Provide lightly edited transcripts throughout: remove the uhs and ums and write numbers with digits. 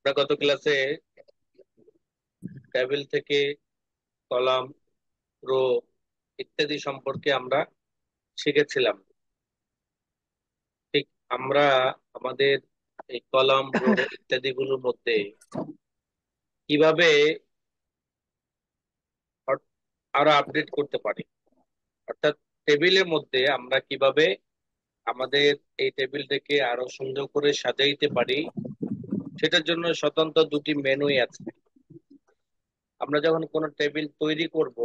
আমরা গত ক্লাসে টেবিল থেকে কলাম, রো ইত্যাদি সম্পর্কে আমরা শিখেছিলাম। ঠিক আমরা আমাদের এই কলাম, রো ইত্যাদি গুলোর মধ্যে কিভাবে অর- আরো আপডেট করতে পারি, অর্থাৎ টেবিলের মধ্যে আমরা কিভাবে আমাদের এই টেবিলটাকে আরো সুন্দর করে সাজাইতে পারি, সেটার জন্য স্বতন্ত্র দুটি মেনুই আছে। আমরা যখন কোনো টেবিল তৈরি করব,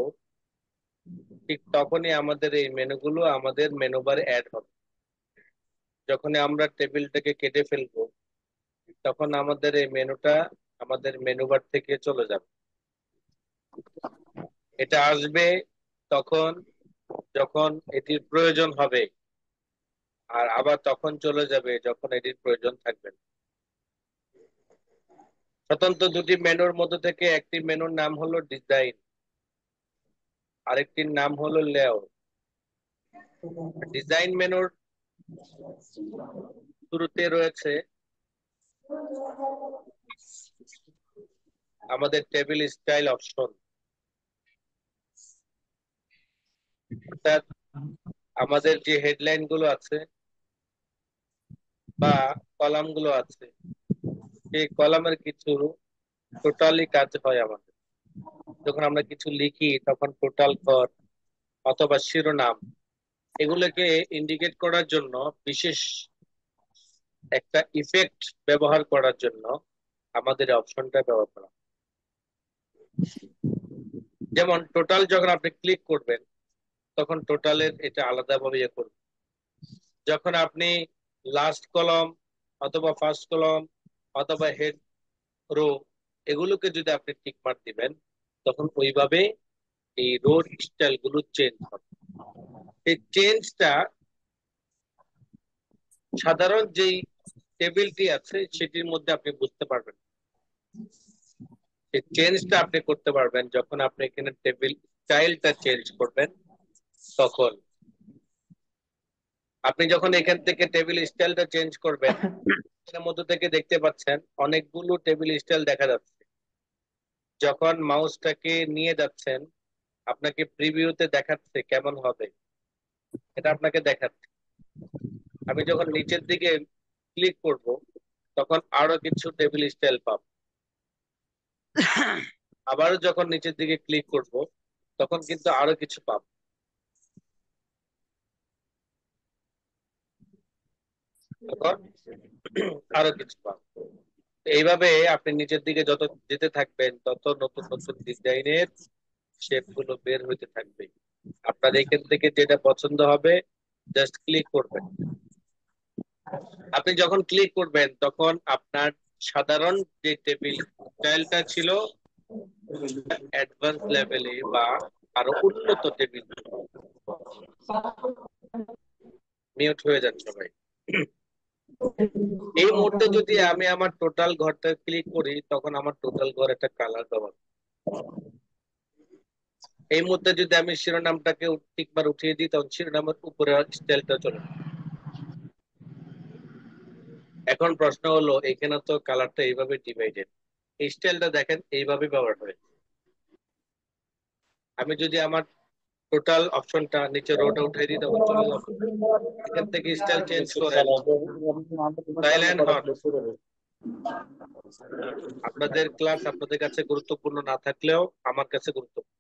ঠিক তখনই আমাদের এই মেনুগুলো আমাদের মেনু বারে অ্যাড হবে। যখন আমরা টেবিলটাকে কেটে ফেলবো, তখন আমাদের এই মেনুটা আমাদের মেনু বার থেকে চলে যাবে। এটা আসবে তখন যখন এটির প্রয়োজন হবে, আর আবার তখন চলে যাবে যখন এটির প্রয়োজন থাকবে না। স্বতন্ত্র দুটি মেনুর মধ্যে থেকে একটি মেনুর নাম হলো ডিজাইন, আরেকটির নাম হলো লেআউট। ডিজাইন মেনুর শুরুতে রয়েছে আমাদের টেবিল স্টাইল অপশন, অর্থাৎ আমাদের যে হেডলাইন গুলো আছে বা কলাম গুলো আছে, সেই কলামের কিছু টোটালি কাজ হয় আমাদের। যখন আমরা কিছু লিখি তখন টোটাল ঘর অথবা শিরোনাম, এগুলোকে ইন্ডিকেট করার জন্য বিশেষ একটা ইফেক্ট ব্যবহার করার জন্য আমাদের অপশনটা ব্যবহার করা হয়। যেমন টোটাল যখন আপনি ক্লিক করবেন, তখন টোটালের এটা আলাদাভাবে ইয়ে করবে। যখন আপনি লাস্ট কলম অথবা ফার্স্ট কলম অথবা হেড, রো, এগুলোকে যদি আপনি টিক মার্ক দিবেন, তখন ওইভাবে এই রোড স্টাইল গুলো চেঞ্জ হবে। এই চেঞ্জটা সাধারণ যেই টেবিলটি আছে সেটির মধ্যে আপনি বুঝতে পারবেন। এই চেঞ্জটা আপনি করতে পারবেন যখন আপনি এখানে টেবিল স্টাইলটা চেঞ্জ করবেন। তখন আপনি যখন এখান থেকে টেবিল স্টাইলটা চেঞ্জ করবেন, এর মধ্যে থেকে দেখতে পাচ্ছেন অনেকগুলো টেবিল স্টাইল দেখা যাচ্ছে। যখন মাউসটাকে নিয়ে যাচ্ছেন, আপনাকে প্রিভিউতে দেখাচ্ছে কেমন হবে, এটা আপনাকে দেখাচ্ছে। আমি যখন নিচের দিকে ক্লিক করব, তখন আরো কিছু টেবিল স্টাইল পাবো। আবারও যখন নিচের দিকে ক্লিক করব, তখন কিন্তু আরো কিছু পাবো। তখন আরো কিছু পাবো। এইভাবে আপনি নিচের দিকে যত যেতে থাকবেন, তত নতুন নতুন ডিজাইনের শেপ গুলো বের হইতে থাকবে। আপনার এখান থেকে যেটা পছন্দ হবে, জাস্ট ক্লিক করবেন। আপনি যখন ক্লিক করবেন, তখন আপনার সাধারণ যে টেবিল স্টাইলটা ছিল, অ্যাডভান্স লেভেলে বা আরো উন্নত টেবিল। মিউট হয়ে যান সবাই। এই মুহূর্তে যদি আমি আমার টোটাল ঘরটা ক্লিক করি, তখন আমার টোটাল ঘর একটা কালার দেওয়া। এই মুহূর্তে যদি আমি শিরোনামটাকে একবার উঠিয়ে দিই, তখন শিরোনামের উপরে স্টাইলটা চলে যাবে। এখন প্রশ্ন হলো, এখানে তো কালারটা এইভাবে ডিভাইডেড, এই স্টাইলটা দেখেন এইভাবে ব্যবহার হয়। আমি যদি আমার টোটাল অপশনটা নিচে রোটা উঠিয়ে দিই, তখন চলে যাবে। এখান থেকে স্টাইল চেঞ্জ করেন, সাইলেন্ট হন। আপনাদের ক্লাস আপনাদের কাছে গুরুত্বপূর্ণ না থাকলেও আমার কাছে গুরুত্বপূর্ণ।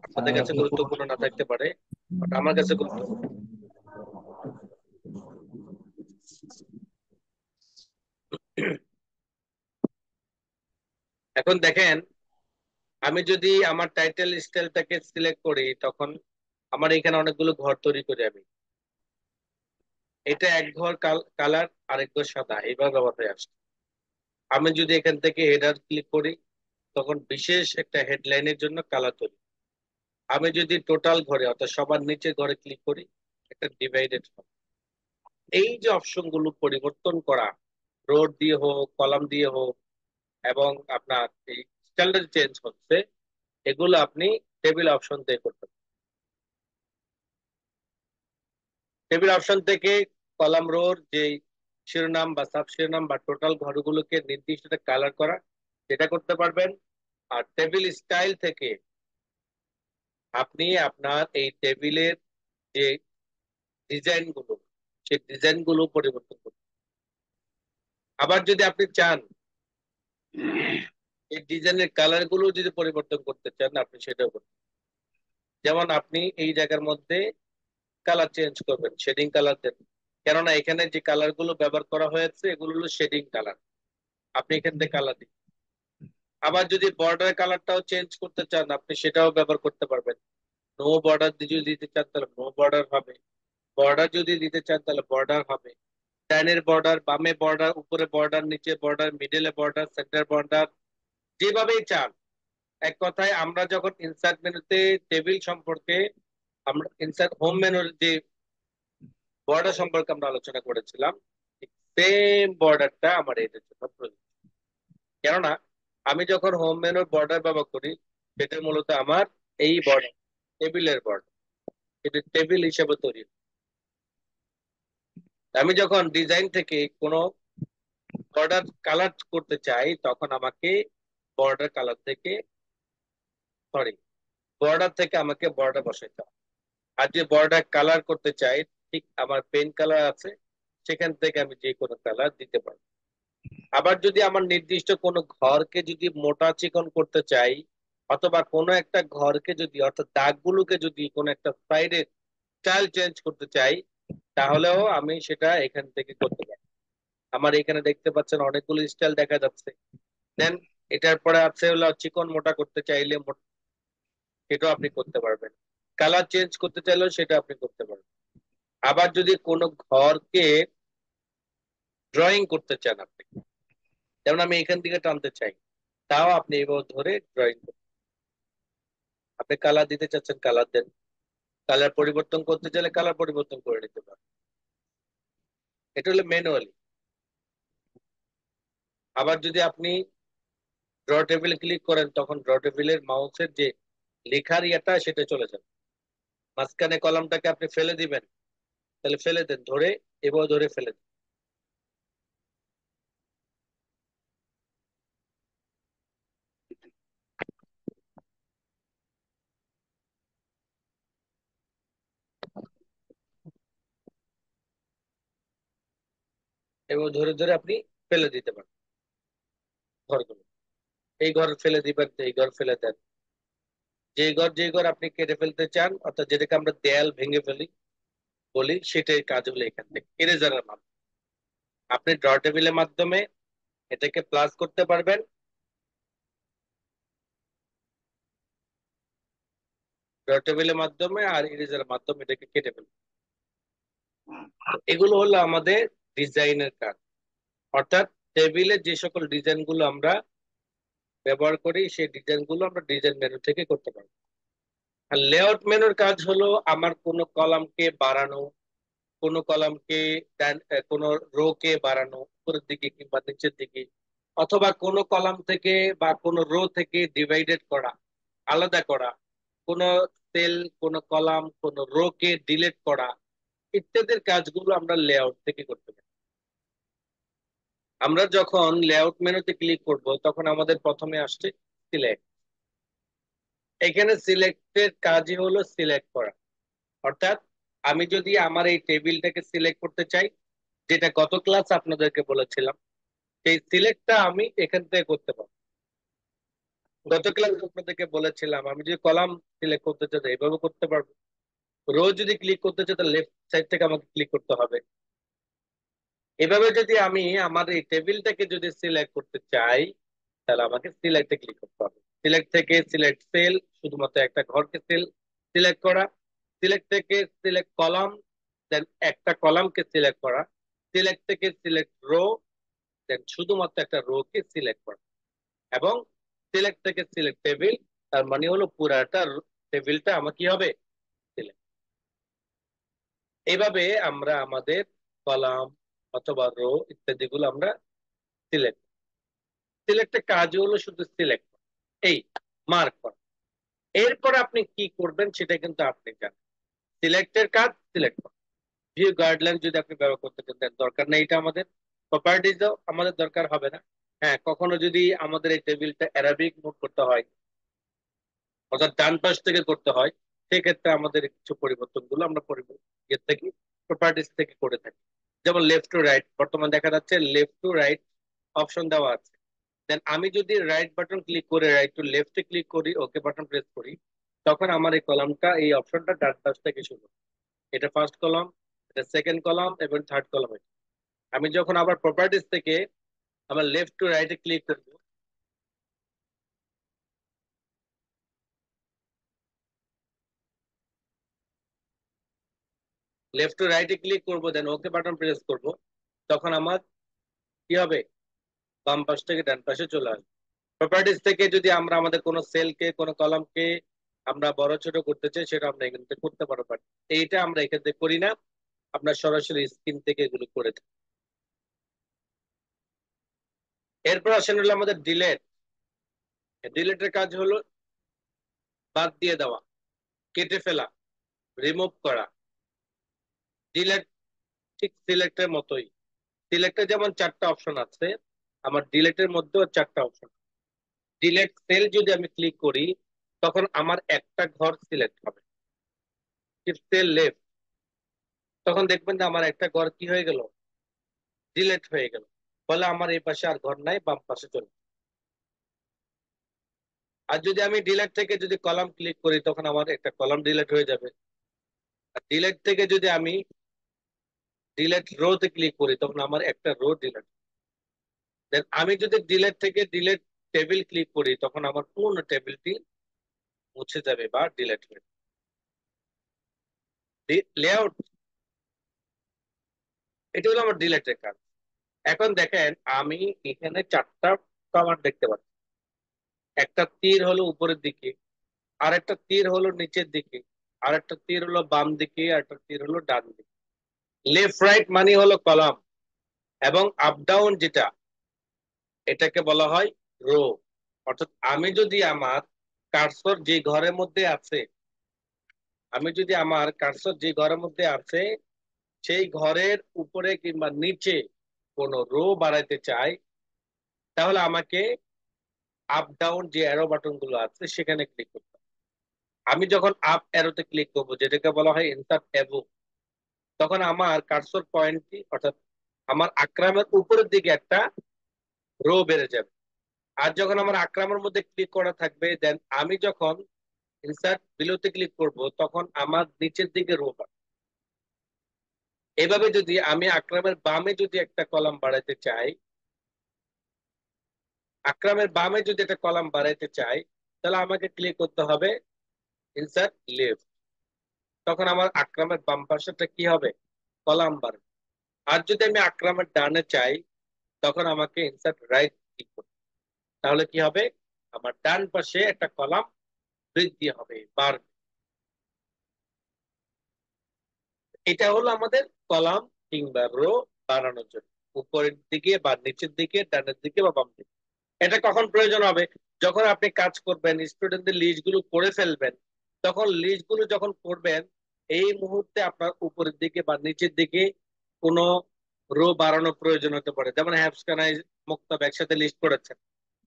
আপনাদের কাছে গুরুত্বপূর্ণ না থাকতে পারে, বাট আমার কাছে গুরুত্বপূর্ণ। এখন দেখেন, আমি যদি আমার টাইটেল স্টাইলটাকে সিলেক্ট করি, তখন আমার এখানে অনেকগুলো ঘর তৈরি করে আমি, এটা এক ঘর কালার, আরেক ঘর সাদা, এইভাবে ব্যবহার হয়ে আসছে। আমি যদি এখান থেকে হেডার ক্লিক করি, তখন বিশেষ একটা হেডলাইনের জন্য কালার তৈরি। আমি যদি টোটাল ঘরে অর্থাৎ সবার নিচে ঘরে ক্লিক করি, একটা ডিভাইডেড হবে। এই যে অপশন গুলো পরিবর্তন করা, রোড দিয়ে হোক, কলাম দিয়ে হোক, এবং আপনার এই স্ট্যান্ডার্ড চেঞ্জ হচ্ছে, এগুলো আপনি টেবিল অপশন দিয়ে করতে পারেন। টেবিল অপশন থেকে কলাম রোর যে শিরোনাম বা সাব শিরোনাম বা টোটাল ঘরগুলোকে নির্দিষ্ট কালার করা, যেটা করতে পারবেন। আর টেবিল স্টাইল থেকে আপনি আপনার এই টেবিলের যে ডিজাইন গুলো, সেই ডিজাইন গুলো পরিবর্তন করতে। আবার যদি আপনি চান এই ডিজাইনের কালার গুলো যদি পরিবর্তন করতে চান, আপনি সেটাও করতে। যেমন আপনি এই জায়গার মধ্যে কালার চেঞ্জ করবেন, শেডিং কালার দেন, কেননা এখানে যে কালার গুলো ব্যবহার করা হয়েছে এগুলো হলো শেডিং কালার। আপনি এখান থেকে কালার দিন। আবার যদি বর্ডার কালারটাও চেঞ্জ করতে চান, আপনি সেটাও ব্যবহার করতে পারবেন। নো বর্ডার যদি দিতে চান তাহলে নো বর্ডার হবে, বর্ডার যদি দিতে চান তাহলে বর্ডার হবে। ডাইনের বর্ডার, বামে বর্ডার, উপরে বর্ডার, নিচে বর্ডার, মিডলে বর্ডার, সেন্টার বর্ডার, যেভাবেই চান। এক কথায় আমরা যখন ইনসার্ট মেনুতে টেবিল সম্পর্কে, আমরা ইনসার্ট হোম মেনুর যে বর্ডার সম্পর্কে আমরা আলোচনা করেছিলাম, সেম বর্ডারটা আমার এটার জন্য প্রয়োজন। কেননা আমি যখন হোম মেনুর বর্ডার ব্যবহার করি, সেটা মূলত আমার এই বর্ডার, টেবিলের বর্ডার, এটা টেবিল হিসেবে তৈরি হয়। আমি যখন ডিজাইন থেকে কোনো বর্ডার কালার করতে চাই, তখন আমাকে বর্ডার কালার থেকে, সরি, বর্ডার থেকে আমাকে বর্ডার বসাইতে হবে। আর যে বর্ডার কালার করতে চাই, ঠিক আমার পেন কালার আছে, সেখান থেকে আমি যে কোনো কালার দিতে পারবো। আবার যদি আমার নির্দিষ্ট কোনো ঘরকে যদি মোটা চিকন করতে চাই, অথবা কোনো একটা ঘরকে যদি, অর্থাৎ দাগগুলোকে যদি কোনো একটা সাইডে স্টাইল চেঞ্জ করতে চাই, তাহলেও আমি সেটা এখান থেকে করতে পারি। আমার এখানে দেখতে পাচ্ছেন অনেকগুলো স্টাইল দেখা যাচ্ছে। দেন এটার পরে আছে হলো চিকন মোটা করতে চাইলে সেটাও আপনি করতে পারবেন। কালার চেঞ্জ করতে চাইলেও সেটা আপনি করতে পারবেন। আবার যদি কোনো ঘরকে ড্রয়িং করতে চান আপনি, যেমন আমি এখান থেকে টানতে চাই, তাও আপনি এভাবে ধরে ড্রয়িং করুন। আপনি কালার দিতে চাচ্ছেন, কালার দেন। কালার পরিবর্তন করতে চাইলে কালার পরিবর্তন করে নিতে পারেন। এটা হলো ম্যানুয়ালি। আবার যদি আপনি ড্র টেবিলে ক্লিক করেন, তখন ড্র টেবিলের মাউসের যে লেখার ইয়েটা সেটা চলে যাবে। মাঝখানে কলামটাকে আপনি ফেলে দিবেন, তাহলে ফেলে দেন, ধরে এভাবে ধরে ফেলে দেন। এভাবে ধরে ধরে আপনি ফেলে দিতে পারেন ঘরগুলো। এই ঘর ফেলে দিবেন, এই ঘর ফেলে দেন। যে ঘর আপনি কেটে ফেলতে চান, অর্থাৎ যেটাকে আমরা দেয়াল ভেঙে ফেলি বলি, সেটাই কাজ হলো এখান থেকে ইরেজারের মাধ্যমে। আপনি ড্র টেবিলের মাধ্যমে এটাকে প্লাস করতে পারবেন, ড্র টেবিলের মাধ্যমে, আর ইরেজারের মাধ্যমে এটাকে কেটে ফেলবেন। এগুলো হলো আমাদের ডিজাইনের কাজ। অর্থাৎ টেবিলে যে সকল ডিজাইন গুলো আমরা ব্যবহার করি, সেই ডিজাইন গুলো আমরা ডিজাইন মেনু থেকে করতে পারবো। আর লেআউট মেনুর কাজ হলো আমার কোনো কলামকে বাড়ানো, কোনো কলামকে, কোনো রো কে বাড়ানো উপরের দিকে কিংবা নিচের দিকে, অথবা কোনো কলাম থেকে বা কোনো রো থেকে ডিভাইডেড করা, আলাদা করা, কোনো সেল, কোনো কলাম, কোনো রো কে ডিলিট করা, ইত্যাদির কাজগুলো আমরা লেআউট থেকে করতে পারি। আমরা যখন লেআউট মেনুতে ক্লিক করব, তখন আমাদের প্রথমে আসছে সিলেক্ট। এখানে সিলেক্টের কাজই হলো সিলেক্ট করা। অর্থাৎ আমি যদি আমার এই টেবিলটাকে সিলেক্ট করতে চাই, যেটা গত ক্লাস আপনাদেরকে বলেছিলাম, সেই সিলেক্টটা আমি এখান থেকে করতে পারবো। গত ক্লাস আপনাদেরকে বলেছিলাম আমি যদি কলাম সিলেক্ট করতে চাই তো এইভাবে করতে পারবো, রো যদি ক্লিক করতে চাই তাহলে লেফট সাইড থেকে আমাকে ক্লিক করতে হবে। এভাবে যদি আমি আমার এই টেবিলটাকে যদি সিলেক্ট করতে চাই, তাহলে আমাকে সিলেক্টে ক্লিক করতে হবে। সিলেক্ট থেকে সিলেক্ট সেল, শুধুমাত্র একটা ঘরকে সেল সিলেক্ট করা। সিলেক্ট থেকে সিলেক্ট কলাম, দেন একটা কলামকে সিলেক্ট করা। সিলেক্ট থেকে সিলেক্ট রো, দেন শুধুমাত্র একটা রো কে সিলেক্ট করা। এবং সিলেক্ট থেকে সিলেক্ট টেবিল, তার মানে হলো পুরাটা টেবিলটা আমার কি হবে, সিলেক্ট। এইভাবে আমরা আমাদের কলাম অথবা রো ইত্যাদি গুলো আমরা সিলেক্ট। সিলেক্টের কাজ হলো শুধু সিলেক্ট, এই মার্ক করা। এরপর আপনি কি করবেন সেটা কিন্তু আপনি জানেন। সিলেক্টের কাজ সিলেক্ট করা, ভিউ গাইডলাইন যদি আপনি ব্যবহার করতে চান then দরকার নেই, এটা আমাদের প্রপার্টিজও আমাদের দরকার হবে না। হ্যাঁ, কখনো যদি আমাদের এই টেবিলটা অ্যারাবিক মুভ করতে হয়, অর্থাৎ ডান পাশ থেকে করতে হয়, সেক্ষেত্রে আমাদের কিছু পরিবর্তনগুলো আমরা ইয়ে থেকে প্রপার্টিস থেকে করে থাকি। যেমন লেফট টু রাইট, বর্তমানে দেখা যাচ্ছে লেফট টু রাইট অপশন দেওয়া আছে। দেন আমি যদি রাইট বাটন ক্লিক করে রাইট টু লেফটে ক্লিক করি, ওকে বাটন প্রেস করি, তখন আমার এই কলামটা, এই অপশনটা ডান পাশ থেকে শুরু। এটা ফার্স্ট কলাম, এটা সেকেন্ড কলাম এবং থার্ড কলাম। আমি যখন আবার প্রপার্টিস থেকে আমার লেফট টু রাইটে ক্লিক করব, লেফট টু রাইটে ক্লিক করব, দেন ওকে বাটন প্রেস করব, তখন আমার কি হবে, বাম পাশ থেকে ডান পাশে চলে আসবে। প্রপার্টিস থেকে যদি আমরা আমাদের কোনো সেলকে, কোনো কলামকে আমরা বড় ছোট করতে চাই, সেটা আমরা এখান থেকে করতে পারবো। But এইটা আমরা এখান থেকে করি না, আমরা সরাসরি স্ক্রিন থেকে এগুলো করে থাকি। এরপর আসেন হলো আমাদের ডিলেট। ডিলেটের কাজ হলো বাদ দিয়ে দেওয়া, কেটে ফেলা, রিমুভ করা। ডিলেট ঠিক সিলেক্টের মতোই। সিলেক্টে যেমন চারটা অপশন আছে, আমার ডিলেটের মধ্যেও চারটা অপশন। ডিলেট সেল যদি আমি ক্লিক করি, তখন আমার একটা ঘর সিলেক্ট হবে। সেল লেফট, তখন দেখবেন যে আমার একটা ঘর কি হয়ে গেল, ডিলেট হয়ে গেল। ফলে আমার এই পাশে আর ঘর নাই, বাম পাশে চলে। আর যদি আমি ডিলেট থেকে যদি কলাম ক্লিক করি, তখন আমার একটা কলাম ডিলেট হয়ে যাবে। আর ডিলেট থেকে যদি আমি ডিলেট রো তে ক্লিক করি, তখন আমার একটা রো ডিলেট। দেন আমি যদি ডিলেট থেকে ডিলেট টেবিল ক্লিক করি, তখন আমার পুরো টেবিলটি মুছে যাবে বা ডিলেট হয়ে যাবে। লেআউট, এটা হলো আমার ডিলেটের কাজ। এখন দেখেন আমি এখানে চারটা কমান্ড দেখতে পাচ্ছি। একটা তীর হলো উপরের দিকে, আর একটা তীর হলো নিচের দিকে, আর একটা তীর হলো বাম দিকে, আর একটা তীর হলো ডান দিকে। লেফট রাইট মানে হলো কলাম, এবং আপ ডাউন যেটা, এটাকে বলা হয় রো। অর্থাৎ আমি যদি আমার কার্সর যে ঘরের মধ্যে আছে, আমি যদি আমার কার্সর যে ঘরের মধ্যে আছে সেই ঘরের উপরে কিংবা নিচে কোন রো বাড়াইতে চাই, তাহলে আমাকে আপ ডাউন যে অ্যারো বাটন গুলো আছে সেখানে ক্লিক করতে হবে। আমি যখন আপ অ্যারোতে ক্লিক করব, যেটাকে বলা হয় ইনসার্ট অ্যাবো, তখন আমার কার্সর পয়েন্টটি, অর্থাৎ আমার আকরামের উপরের দিকে একটা রো বেড়ে যাবে। আর যখন আমার আকরামের মধ্যে ক্লিক করা থাকবে, দেন আমি যখন ইনসার্ট বিলোতে ক্লিক করব, তখন আমার নিচের দিকে রো বাড়বে। এভাবে যদি আমি আকরামের বামে যদি একটা কলাম বাড়াইতে চাই, আকরামের বামে যদি একটা কলাম বাড়াইতে চাই, তাহলে আমাকে ক্লিক করতে হবে ইনসার্ট লেফট। তখন আমার আকরামের বাম পাশেটা কি হবে, কলাম বাড়বে। আর যদি আমি আকরামের ডানে চাই, তখন আমাকে ইনসার্ট রাইট ক্লিক করতে হবে। তাহলে কি হবে, আমার ডান পাশে একটা কলাম বৃদ্ধি হবে, বাড়বে। এটা হলো আমাদের কলাম কিংবা রো বানানোর জন্য, উপরের দিকে বা নিচের দিকে, ডানের দিকে বা বাম দিকে। এটা কখন প্রয়োজন হবে, যখন আপনি কাজ করবেন, স্টুডেন্টদের লিস্ট গুলো করে ফেলবেন, তখন লিস্ট গুলো যখন করবেন, এই মুহূর্তে আপনার উপরের দিকে বা নিচের দিকে কোনো রো বাড়ানোর প্রয়োজন হতে পারে। যেমন হ্যাপসখানায় মুক্তাব একসাথে লিস্ট করেছেন,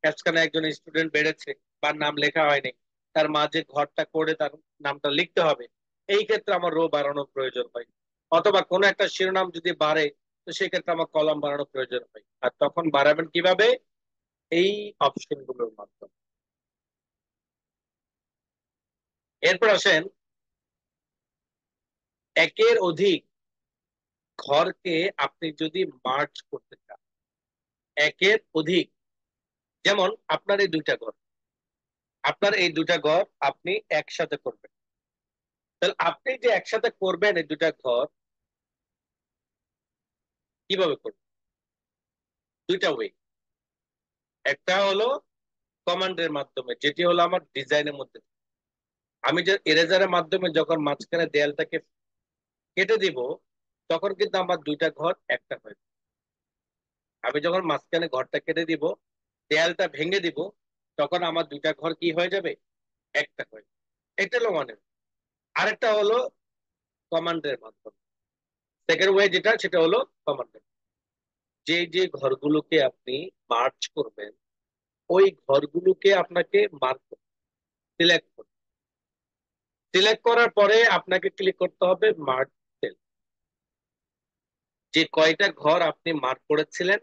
হ্যাপসখানায় একজন স্টুডেন্ট বেড়েছে বা নাম লেখা হয়নি, তার মাঝে ঘরটা করে তার নামটা লিখতে হবে। এই ক্ষেত্রে আমার রো বাড়ানোর প্রয়োজন হয়। অথবা কোনো একটা শিরোনাম যদি বাড়ে, তো সেক্ষেত্রে আমার কলাম বাড়ানোর প্রয়োজন হয়। আর তখন বাড়াবেন কিভাবে, এই অপশন গুলোর মাধ্যমে। এরপর আসেন, একের অধিক ঘরকে আপনি যদি মার্জ করতে চান, একের অধিক, যেমন আপনার এই দুইটা ঘর আপনি একসাথে করবেন। তাহলে আপনি যে একসাথে করবেন এই দুইটা ঘর, কিভাবে করবেন, দুইটা ওয়ে। একটা হলো কমান্ডের মাধ্যমে, যেটি হলো আমার ডিজাইনের মধ্যে। আমি যে এরেজারের মাধ্যমে যখন মাঝখানে দেয়ালটাকে কেটে দিব, তখন কিন্তু আমার দুইটা ঘর একটা হয়ে যাবে। আমি যখন মাঝখানে ঘরটা কেটে দিব, দেয়ালটা ভেঙে দিব, তখন আমার দুইটা ঘর কি হয়ে যাবে, একটা হয়ে যাবে। এটা হলো মানে। আরেকটা হলো কমান্ডের মাধ্যমে, সেকেন্ড ওয়ে যেটা, সেটা হলো কমান্ড। যে যে ঘরগুলোকে আপনি মার্চ করবেন, ওই ঘরগুলোকে আপনাকে মার্ক সিলেক্ট করতে, সিলেক্ট করার পরে আপনাকে ক্লিক করতে হবে মার্ক সেল। যে কয়টা ঘর আপনি মার্ক করেছিলেন,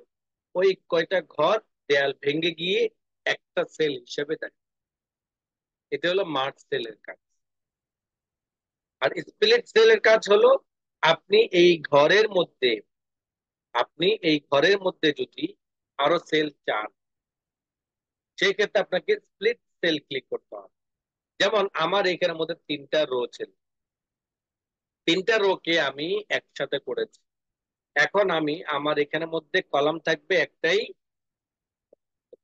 ওই কয়টা ঘর দেয়াল ভেঙে গিয়ে একটা সেল হিসেবে দেখে, এটা হলো মার্ক সেলের কাজ। আর স্প্লিট সেলের কাজ হলো, আপনি এই ঘরের মধ্যে আপনি এই ঘরের মধ্যে যদি আরো সেল চান, সেই ক্ষেত্রে আপনাকে স্প্লিট সেল ক্লিক করতে হবে। যেমন আমার এখানের মধ্যে তিনটা রো ছিল, তিনটা রো কে আমি একসাথে করেছি। এখন আমি আমার এখানের মধ্যে কলাম থাকবে একটাই,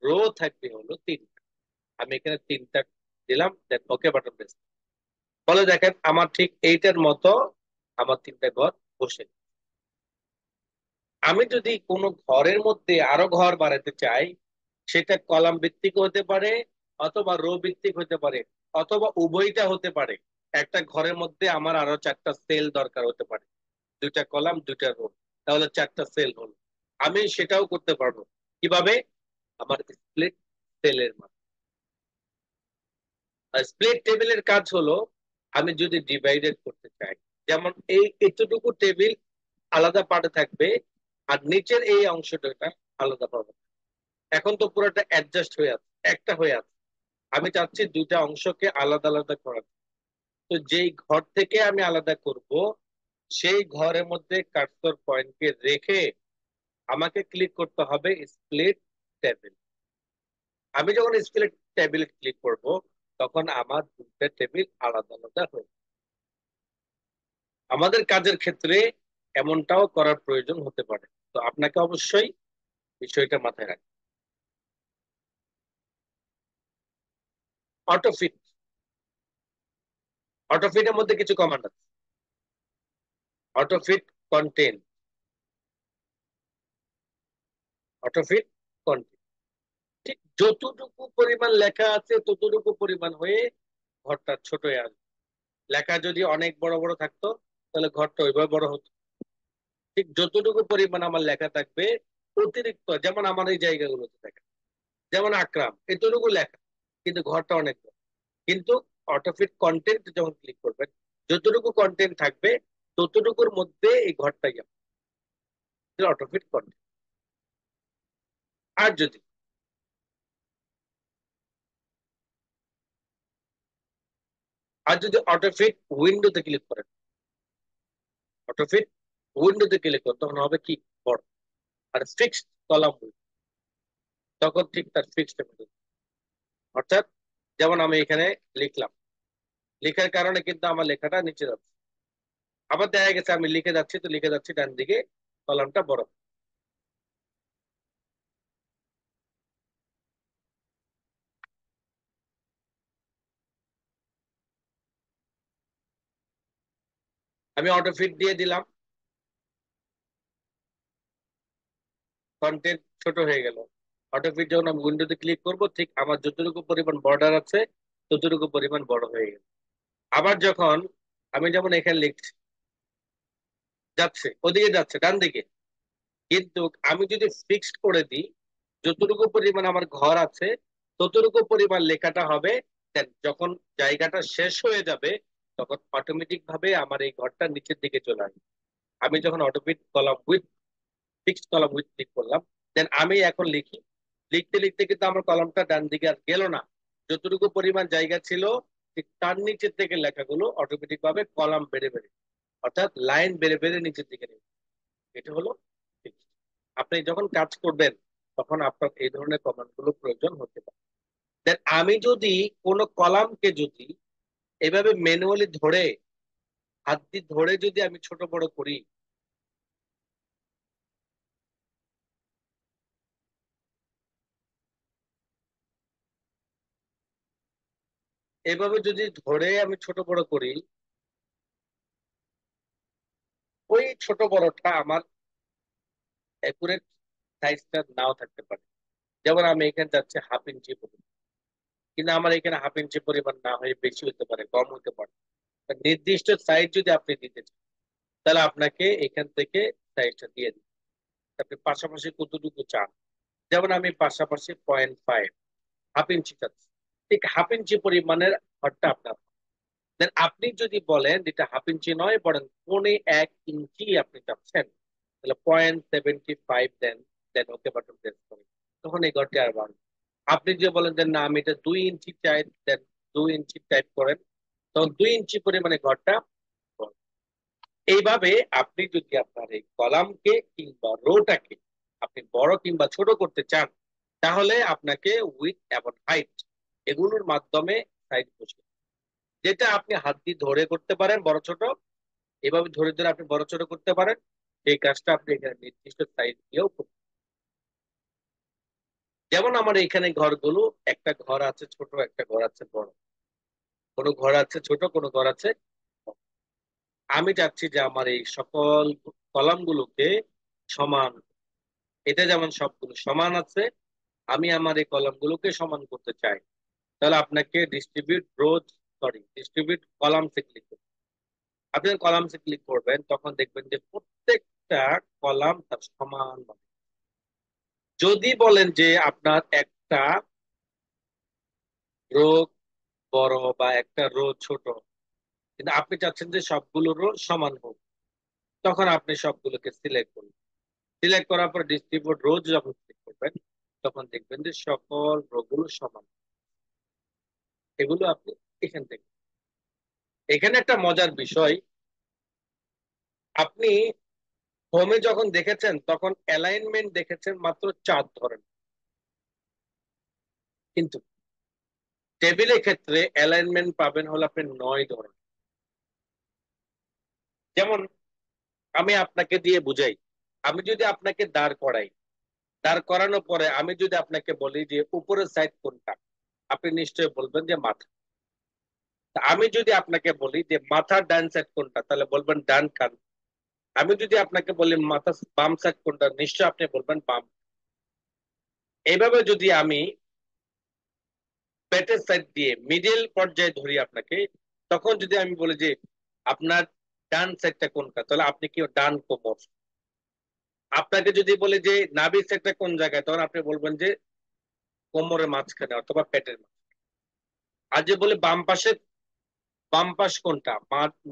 রো থাকবে হলো তিনটা। আমি এখানে তিনটা দিলাম, দেন ওকে বাটন প্রেস। বলে দেখেন আমার ঠিক এইটার মতো আমার তিনটা ঘর বসে। আমি যদি কোনো ঘরের মধ্যে আরো ঘর বাড়াতে চাই, সেটা কলাম ভিত্তিক হতে পারে, অথবা রো ভিত্তিক হতে পারে, অথবা উভয়টা হতে পারে। একটা ঘরের মধ্যে আমার আরো চারটা সেল দরকার হতে পারে, দুইটা কলাম দুইটা রো, তাহলে চারটা সেল হলো। আমি সেটাও করতে পারবো। কিভাবে? আমার স্প্লিট সেলের মাধ্যমে। স্প্লিট টেবিলের কাজ হলো, আমি যদি ডিভাইডেড করতে চাই, যেমন এই এতটুকু টেবিল আলাদা পার্টে থাকবে, আর নিচের এই অংশটা আলাদা পাবে। এখন তো পুরোটা অ্যাডজাস্ট হয়ে আছে, একটা হয়ে আছে। আমি চাচ্ছি দুইটা অংশকে আলাদা আলাদা করার। তো যেই ঘর থেকে আমি আলাদা করব, সেই ঘরের মধ্যে কার্সর পয়েন্টকে রেখে আমাকে ক্লিক করতে হবে স্প্লিট টেবিল। আমি যখন স্প্লিট টেবিল ক্লিক করব, তখন আমার দুটো টেবিল আলাদা আলাদা হয়ে যাবে। আমাদের কাজের ক্ষেত্রে এমনটাও করার প্রয়োজন হতে পারে, তো আপনাকে অবশ্যই বিষয়টা মাথায় রাখবেন। অটোফিট, অটোফিটের মধ্যে কিছু কমান্ড আছে। অটোফিট কন্টেন্ট, অটোফিট কন্টেন্ট, ঠিক যতটুকু পরিমাণ লেখা আছে ততটুকু পরিমাণ হয়ে ঘরটা ছোট হয়ে আসবে। লেখা যদি অনেক বড় বড় থাকতো, তাহলে ঘরটা ওইভাবে বড় হতো। ঠিক যতটুকু পরিমাণ আমার লেখা থাকবে, অতিরিক্ত, যেমন আমার এই জায়গাগুলোতে থাকে, যেমন আকরাম এতটুকু লেখা, কিন্তু ঘরটা অনেক বড়। কিন্তু অটোফিট কন্টেন্ট যখন ক্লিক করবেন, যতটুকু কন্টেন্ট থাকবে ততটুকুর মধ্যে এই ঘরটাই যাবে, অটোফিট কন্টেন্ট। আর যদি অটোফিট উইন্ডোতে ক্লিক করেন, অটোফিট উইন্ডোতে ক্লিক করেন, তখন হবে কি, বড়। আর ফিক্সড কলাম, তখন ঠিক তার ফিক্সড, অর্থাৎ যেমন আমি এখানে লিখলাম, লেখার কারণে কিন্তু আমার লেখাটা নিচে যাচ্ছে। আবার দেখা গেছে আমি লিখে যাচ্ছি, তো লিখে যাচ্ছি ডান দিকে, কলামটা বড়। আমি অটোফিট দিয়ে দিলাম, কন্টেন্ট ছোট হয়ে গেল। অটোফিট যখন আমি উইন্ডোতে ক্লিক করব, ঠিক আমার যতটুকু পরিমাণ বর্ডার আছে ততটুকু পরিমাণ বড় হয়ে গেল। আবার যখন আমি যেমন এখানে লিখছি, যাচ্ছে ওদিকে, যাচ্ছে ডান দিকে, কিন্তু আমি যদি ফিক্সড করে দিই, যতটুকু পরিমাণ আমার ঘর আছে ততটুকু পরিমাণ লেখাটা হবে, দেন যখন জায়গাটা শেষ হয়ে যাবে, তখন অটোমেটিক ভাবে আমার এই ঘরটা নিচের দিকে চলে আসবে। আমি যখন automatic column with, fixed column with click করলাম, দেন আমি এখন লিখি, লিখতে লিখতে কিন্তু আমার কলমটা ডান দিকে আর গেল না। যতটুকু পরিমাণ জায়গা ছিল, ঠিক তার নিচের থেকে লেখাগুলো অটোমেটিক ভাবে কলাম বেড়ে বেড়ে, অর্থাৎ লাইন বেড়ে বেড়ে নিচের দিকে নেবে। এটা হলো fixed। আপনি যখন কাজ করবেন, তখন আপনার এই ধরনের কমান্ড গুলো প্রয়োজন হতে পারে। দেন আমি যদি কোনো কলামকে যদি এভাবে ম্যানুয়ালি ধরে, হাত দিয়ে ধরে যদি আমি ছোট বড় করি, এভাবে যদি ধরে আমি ছোট বড় করি, ওই ছোট বড়টা আমার একুরেট সাইজটা নাও থাকতে পারে। যেমন আমি এখানে যাচ্ছে হাফ ইঞ্চি পরিমাণ, কিন্তু আমার এখানে হাফ ইঞ্চি পরিমাণ না হয়ে বেশি হতে পারে, কম হতে পারে। তা নির্দিষ্ট সাইজ যদি আপনি দিতে চান, তাহলে আপনাকে এখান থেকে সাইজটা দিয়ে দিন। আপনি পাশাপাশি কতটুকু চান, যেমন আমি পাশাপাশি 0.5 হাফ ইঞ্চি চাচ্ছি, ঠিক হাফ ইঞ্চি পরিমাণের ঘরটা আপনার। দেন আপনি যদি বলেন যেটা হাফ ইঞ্চি নয় বরং 1.25 ইঞ্চি আপনি চাচ্ছেন, তাহলে 0.75 দেন, দেন ওকে বাটন প্রেস করেন, তখন এই ঘরটি আর বাড়বে। আপনি যে বলেন যে না আমি এটা 2 ইঞ্চি চাই, দেন 2 ইঞ্চি টাইপ করেন, তখন 2 ইঞ্চি পরিমাণে ঘরটা বাড়বে। এইভাবে আপনি যদি আপনার এই কলামকে কিংবা রোটাকে আপনি বড় কিংবা ছোট করতে চান, তাহলে আপনাকে উইথ এবং হাইট এগুলোর মাধ্যমে সাইজ বসে, যেটা আপনি হাত দিয়ে ধরে করতে পারেন বড় ছোট, এভাবে ধরে ধরে আপনি বড় ছোট করতে পারেন। এই কাজটা আপনি এখানে নির্দিষ্ট সাইজ দিয়েও করতে পারেন। যেমন আমার এখানে ঘরগুলো, একটা ঘর আছে ছোট, একটা ঘর আছে বড়, কোনো ঘর আছে ছোট, কোনো ঘর আছে বড়। আমি চাচ্ছি যে আমার এই সকল কলামগুলোকে সমান, এটা যেমন সবগুলো সমান আছে, আমি আমার এই কলামগুলোকে সমান করতে চাই। তাহলে আপনাকে ডিস্ট্রিবিউট রোজ, সরি ডিস্ট্রিবিউট কলামসে ক্লিক করুন। আপনি কলামসে ক্লিক করবেন, তখন দেখবেন যে প্রত্যেকটা কলাম তার সমান হবে। যদি বলেন যে আপনার একটা রো বড় বা একটা রো ছোট, কিন্তু আপনি চাচ্ছেন যে সবগুলো রো সমান হোক, তখন আপনি সবগুলোকে সিলেক্ট করুন। সিলেক্ট করার পর ডিস্ট্রিবিউট রোজ যখন ক্লিক করবেন, তখন দেখবেন যে সকল রো গুলো সমান। এগুলো আপনি এখান থেকে, এখানে একটা মজার বিষয়, আপনি হোমে যখন দেখেছেন তখন অ্যালাইনমেন্ট দেখেছেন মাত্র 4 ধরনের, কিন্তু টেবিলের ক্ষেত্রে অ্যালাইনমেন্ট পাবেন হলো আপনি 9 ধরনের। যেমন আমি আপনাকে দিয়ে বুঝাই, আমি যদি আপনাকে দাঁড় করাই, দাঁড় করানোর পরে আমি যদি আপনাকে বলি যে উপরের সাইড কোনটা, আপনি নিশ্চয়ই বলবেন যে মাথা। তা আমি যদি আপনাকে বলি যে মাথার ডান সাইড কোনটা, তাহলে বলবেন ডান কান। আমি যদি আপনাকে বলি মাথা বাম সাইড কোনটা, নিশ্চয়ই আপনি বলবেন বাম। এইভাবে যদি আমি পেটের সাইড দিয়ে মিডল পর্যায়ে ধরি আপনাকে, তখন যদি আমি বলি যে আপনার ডান সাইডটা কোনটা, তাহলে আপনি কি ডান কোমর। আপনাকে যদি বলি যে নাভির সাইডটা কোন জায়গায়, তখন আপনি বলবেন যে কোমরের মাঝখানে অথবা পেটের মাঝখানে। আর যে বলে বাম পাশে, বাম পাশ কোনটা,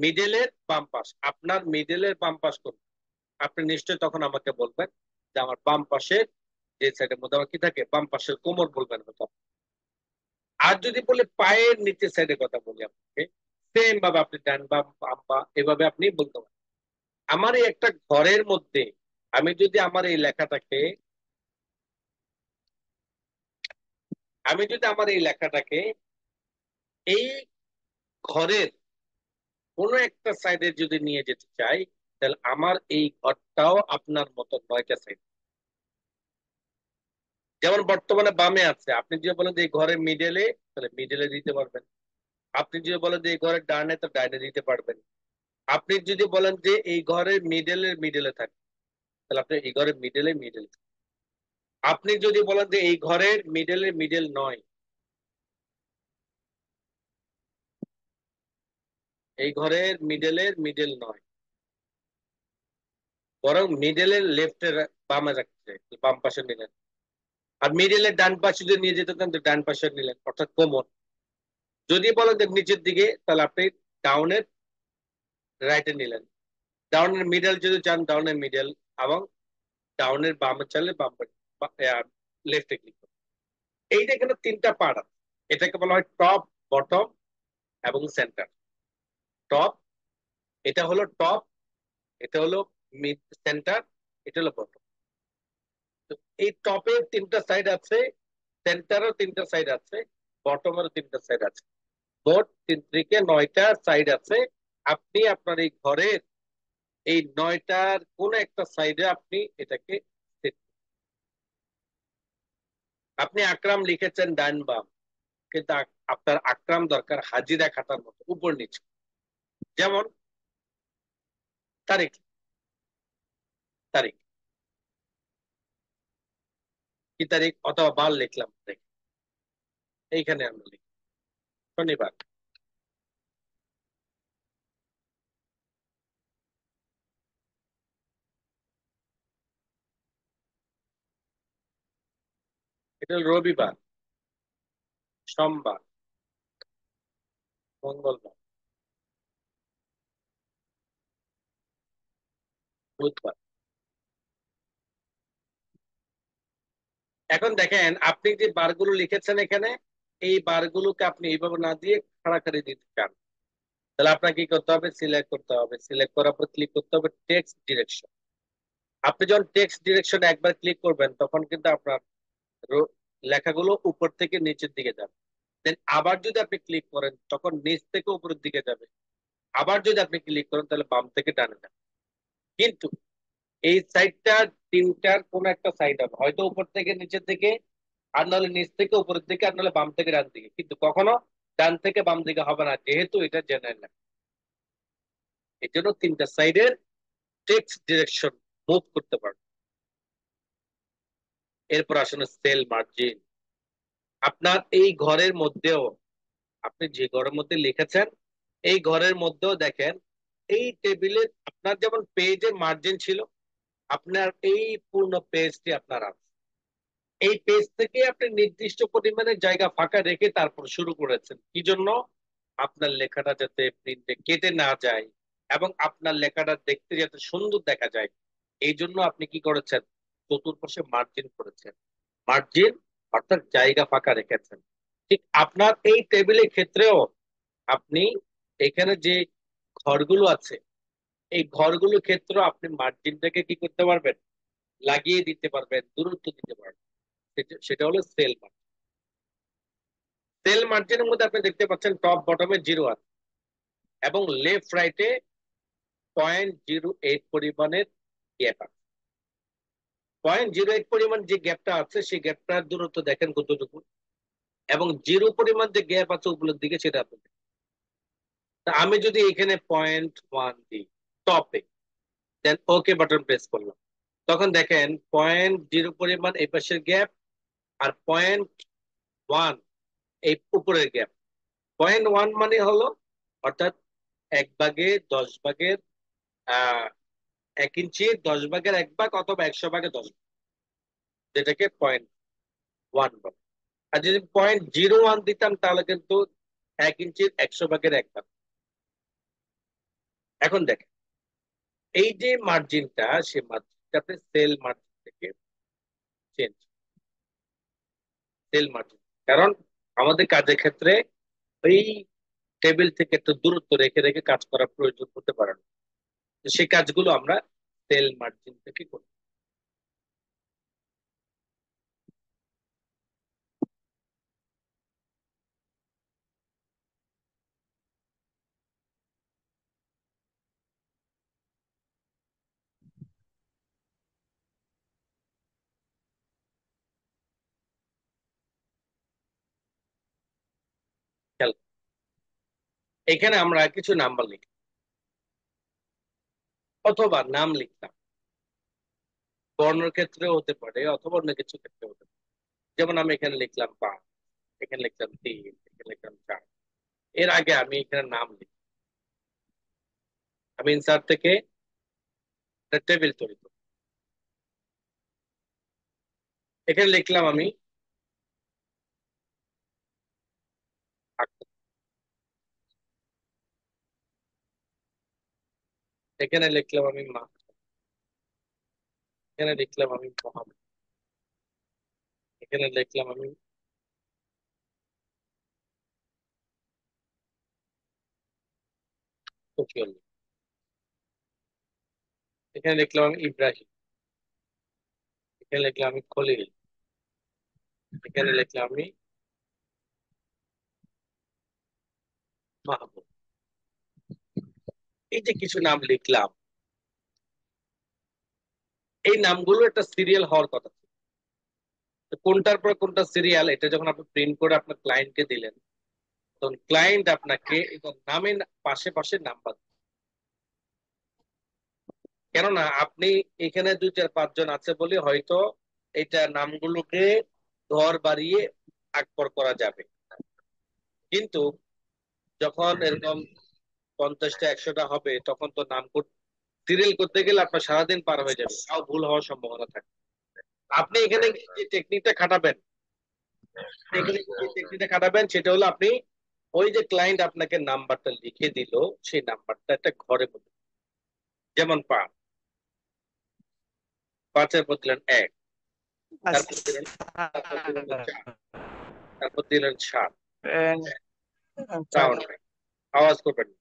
মিডলের বাম পাশ, আপনার মিডলের বাম পাশ কোনটা, আপনি নিশ্চয়ই তখন আমাকে বলবেন যে আমার বাম পাশের, যে সাইডের মধ্যে আমার কি থাকে বাম পাশের কোমর বলবেন হয়তো। আর যদি বলে পায়ের নিচের সাইডের কথা বলি আপনাকে, সেম ভাবে আপনি ডান বাম বাম পা এভাবে আপনি বলতে পারেন। আমার এই একটা ঘরের মধ্যে আমি যদি আমার এই লেখাটাকে, আমি যদি আমার এই লেখাটাকে এই ঘরের কোনো একটা সাইডে যদি নিয়ে যেতে চাই, তাহলে আমার এই ঘরটাও আপনার মতো 9টা সাইড। যেমন বর্তমানে বামে আছে, আপনি যদি বলেন যে এই ঘরের মিডলে, তাহলে মিডলে দিতে পারবেন। আপনি যদি বলেন যে এই ঘরের ডানে, তো ডানে দিতে পারবেন। আপনি যদি বলেন যে এই ঘরের মিডলের মিডলে থাকে, তাহলে আপনি এই ঘরের মিডলে মিডল। আপনি যদি বলেন যে এই ঘরের মিডলে মিডল নয়, এই ঘরের মিডলের মিডল নয়, বরং মিডলের লেফটের বামে রাখছে, বাম পাশে নিলেন। আর মিডলের ডান পাশে যদি নিয়ে যেতে চান, তো ডান পাশে নিলেন, অর্থাৎ কোমর। যদি বলেন যে নিচের দিকে, তাহলে আপনি ডাউনের রাইটে নিলেন। ডাউনের মিডল যদি চান, ডাউনের মিডল, এবং ডাউনের বামে চাইলে বাম, লেফটে ক্লিক করুন। এইটা এখানে 3টা পার্ট আছে। এটাকে বলা হয় টপ, বটম এবং সেন্টার। টপ, এটা হলো টপ, এটা হলো মিড, সেন্টার, এটা হলো বটম। তো এই টপের 3টা সাইড আছে, সেন্টারও 3টা সাইড আছে, বটমেরও 3টা সাইড আছে। মোট 3 থেকে 9টা সাইড আছে। আপনি আপনার এই ঘরের এই 9টার কোন একটা সাইডে আপনি এটাকে set করুন। আপনি আকরাম লিখেছেন ডান বাম, কিন্তু আপনার আকরাম দরকার হাজিরা খাতার মতো উপর নিচে। যেমন তারিখ, তারিখ কি তারিখ অথবা বার লিখলাম, এইখানে আমরা লিখি শনিবার। রবিবার, সোমবার, মঙ্গলবার, বুধবার। এখন দেখেন আপনি যে বারগুলো লিখেছেন এখানে, এই বারগুলোকে আপনি এইভাবে না দিয়ে খাড়াখাড়ি দিতে চান, তাহলে আপনাকে কি করতে হবে? সিলেক্ট করতে হবে। সিলেক্ট করার পর ক্লিক করতে হবে টেক্সট ডিরেকশন। আপনি যখন টেক্সট ডিরেকশন একবার ক্লিক করবেন তখন কিন্তু আপনার লেখাগুলো উপর থেকে নিচের দিকে যাবে। দেন আবার যদি আপনি ক্লিক করেন তখন নিচ থেকে উপরের দিকে যাবে। আবার যদি আপনি ক্লিক করেন তাহলে বাম থেকে ডানে যাবে। কিন্তু এই সাইডটা তিনটার কোন একটা সাইড হবে, হয়তো উপর থেকে নিচের দিকে, আর নাহলে নিচ থেকে উপরের দিকে, আর নাহলে বাম থেকে ডান দিকে, কিন্তু কখনো ডান থেকে বাম দিকে হবে না, যেহেতু এটা জেনারেল। এই জন্য তিনটা সাইডের টেক্সট ডিরেকশন মুভ করতে পারবে। এরপর আসলে সেল মার্জিন। আপনার এই ঘরের মধ্যেও, আপনি যে ঘরের মধ্যে লিখেছেন এই ঘরের মধ্যেও দেখেন, এই টেবিলে আপনার যেমন পেজে মার্জিন ছিল, আপনার এই পূর্ণ পেজটি আপনার আছে। এই পেজ থেকে আপনি নির্দিষ্ট পরিমাণে জায়গা ফাঁকা রেখে তারপর শুরু করেছেন, কি জন্য? আপনার লেখাটা যাতে প্রিন্টে কেটে না যায় এবং আপনার লেখাটা দেখতে যাতে সুন্দর দেখা যায়, এই জন্য আপনি কি করেছেন? চতুর্পাশে মার্জিন করেছেন। মার্জিন অর্থাৎ জায়গা ফাঁকা রেখেছেন। ঠিক আপনার এই টেবিলের ক্ষেত্রেও আপনি এখানে যে ঘরগুলো আছে, এই ঘরগুলোর ক্ষেত্রেও আপনি মার্জিনটাকে কি করতে পারবেন? লাগিয়ে দিতে পারবেন, দূরত্ব দিতে পারবেন। সেটা হলো সেল মার্জিন। সেল মার্জিনের মধ্যে আপনি দেখতে পাচ্ছেন টপ বটমে জিরো আছে এবং লেফট রাইটে 0.08 পরিমাণের গ্যাপ আছে। 0.08 পরিমাণ যে গ্যাপটা আছে সেই গ্যাপটার দূরত্ব দেখেন কতটুকু, এবং জিরো পরিমাণ যে গ্যাপ আছে উপরের দিকে সেটা আপনি দেখেন। তা আমি যদি এখানে 0.1 দিই টপে, দেন ওকে বাটন প্রেস করলাম, তখন দেখেন 0.0 পরিমাণ এই পাশের গ্যাপ, আর 0.1 এই উপরের গ্যাপ। 0.1 মানে হলো অর্থাৎ 1/10 আহ 1 ইঞ্চি 10 ভাগের 1 ভাগ, অথবা 100 ভাগে 10, যেটাকে 0.1 বলে। আর যদি 0.01 দিতাম তাহলে কিন্তু 1 ইঞ্চির 100 ভাগের 1 ভাগ। এখন দেখেন এই যে মার্জিনটা, সেই মার্জিনটা আপনি সেল মার্জিন থেকে চেঞ্জ, সেল মার্জিন। কারণ আমাদের কাজের ক্ষেত্রে ওই টেবিল থেকে একটু দূরত্ব রেখে রেখে কাজ করার প্রয়োজন হতে পারে না। তো সেই কাজগুলো আমরা সেল মার্জিন থেকে করি। খেয়াল করুন। এখানে আমরা কিছু নাম্বার লিখি অথবা নাম লিখতাম, বর্ণের ক্ষেত্রে হতে পারে অথবা অন্য কিছু ক্ষেত্রে হতে পারে। যেমন আমি এখানে লিখলাম 5, এখানে লিখলাম 3, এখানে লিখলাম 4। এর আগে আমি এখানে নাম লিখি, আমি ইনসার্ট থেকে টেবিল তৈরি করি। এখানে লিখলাম আমি আক্তার। এখানে লিখলাম আমি মা। এখানে লিখলাম আমি মোহাম্মদ। এখানে লিখলাম আমি শফিউল্লাহ। এখানে লিখলাম আমি ইব্রাহিম। এখানে লিখলাম আমি খলিল। এখানে লিখলাম আমি মাহবুব। এই যে কিছু নাম লিখলাম, এই নামগুলো একটা সিরিয়াল হওয়ার কথা ছিল। তো কোনটার পর কোনটা সিরিয়াল, এটা যখন আপনি প্রিন্ট করে আপনার ক্লায়েন্টকে দিলেন, তখন ক্লায়েন্ট আপনাকে এবং নামের পাশে পাশে নাম্বার। কেননা আপনি এখানে 2 4 5 জন আছে বলে হয়তো এটা নামগুলোকে ঘর বাড়িয়ে আকবর করা যাবে, কিন্তু যখন এরকম 50টা 100টা হবে তখন তো নাম সিরিয়াল করতে গেলে আপনার সারাদিন পার হয়ে যাবে, তাও ভুল হওয়ার সম্ভাবনা থাকে। আপনি এখানে যে টেকনিকটা খাটাবেন, এখানে যে টেকনিকটা খাটাবেন সেটা হলো আপনি ওই যে ক্লায়েন্ট আপনাকে নাম্বারটা লিখে দিল, সেই নাম্বারটা একটা ঘরে মধ্যে, যেমন 5, 5-এর পর দিলেন 1, তারপর দিলেন, তারপর দিলেন 4, তারপর দিলেন 7, আচ্ছা সাউন্ড নাই, আওয়াজ করবেন না।